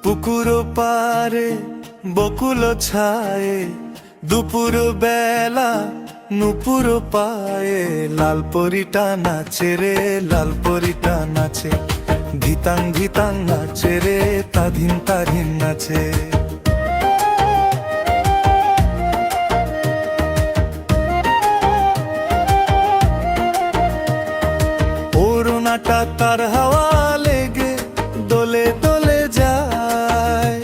পুকুর পারে বকুল ছায়ে, দুপুর বেলা নুপুর পায়ে, লাল পরিটা নাচে রে, লাল পরিটা নাচে, ধিতাং ধিতাং নাচে রে, তাধিন তাধিন নাচে। ওড়নাটা তার হাওয়া লেগে দোলে দোলে যায়,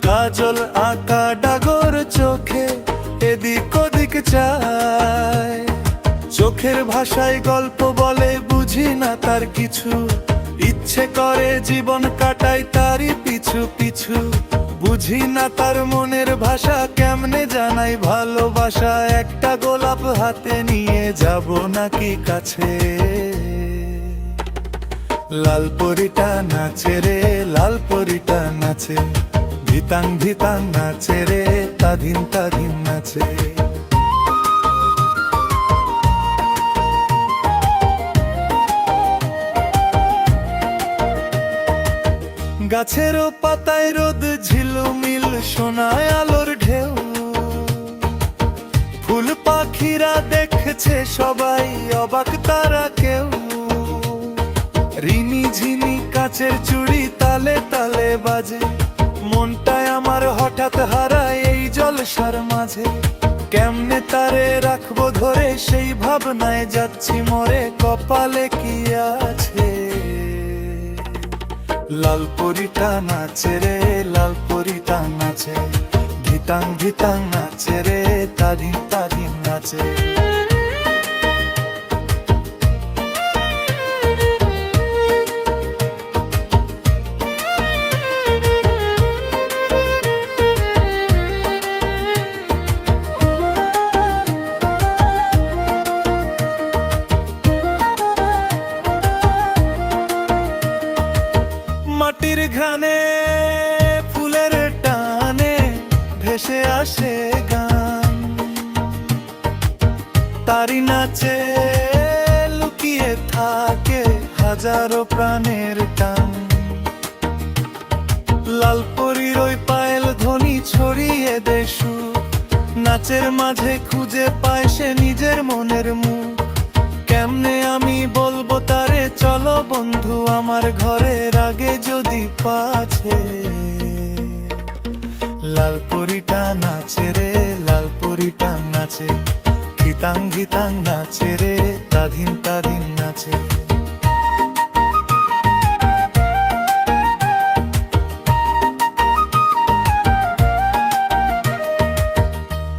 কাজল আঁকা ডাগর চোখে এদিক ওদিক চায়। চোখের ভাষায় গল্প বলে, বুঝি না তার কিছু, ইচ্ছে করে জীবন কাটাই তারই পিছু পিছু। বুঝি না তার মনের ভাষা, কেমনে জানাই ভালোবাসা, একটা গোলাপ হাতে নিয়ে যাব নাকি কাছে। লাল পরিটা নাচে রে, লাল পরিটা নাচে, ধিতাং ধিতাং নাচে রে, তাধিন তাধিন নাচে। গাছের পাতায় রোদ ঝিলমিল শোনায় আলোর ঢেউ, ফুল পাখিরা দেখছে সবাই অবাক তারা কেউ। রিনি ঝিনি কাচের চুড়ি তালে তালে বাজে, মনটায় আমার হঠাৎ হারায় এই জলসার মাঝে। কেমনে তারে রাখবো ধরে, সেই ভাবনায় যাচ্ছি মরে, কপালে কি আছে। লাল পরিটা নাচে রে, লাল পরিটা নাচে, ধিতাং ধিতাং নাচে রে, তাধিন তাধিন নাচে। মাটির ঘ্রাণে ফুলের টানে ভেসে আসে গান, তারি নাচে লুকিয়ে থাকে হাজারো প্রাণের টান। লাল পরীর ওই পায়েল ধ্বনি ছড়িয়ে দেয় সুর, নাচের মাঝে খুঁজে পায় সে নিজের মনের মুখ। কেমনে আমি বলবো তারে, চলো বন্ধু আমার ঘরের আগে যদি পাছে। লাল পরিটা নাচে রে, লাল পরিটা নাচে, ধিতাং ধিতাং নাচে রে, তাধিন তাধিন নাচে।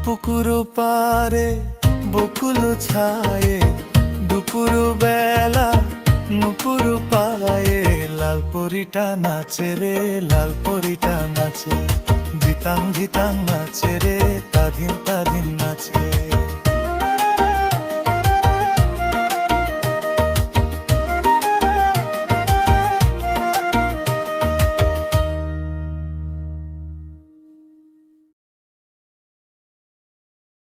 পুকুর পারে বকুল ছায়ে, দুপুর বেলা নুপুর পায়ে, লাল পরিটা নাচে রে, লাল পরিটা নাচে, ধিতাং ধিতাং নাচে রে, তাধিন তাধিন নাচে।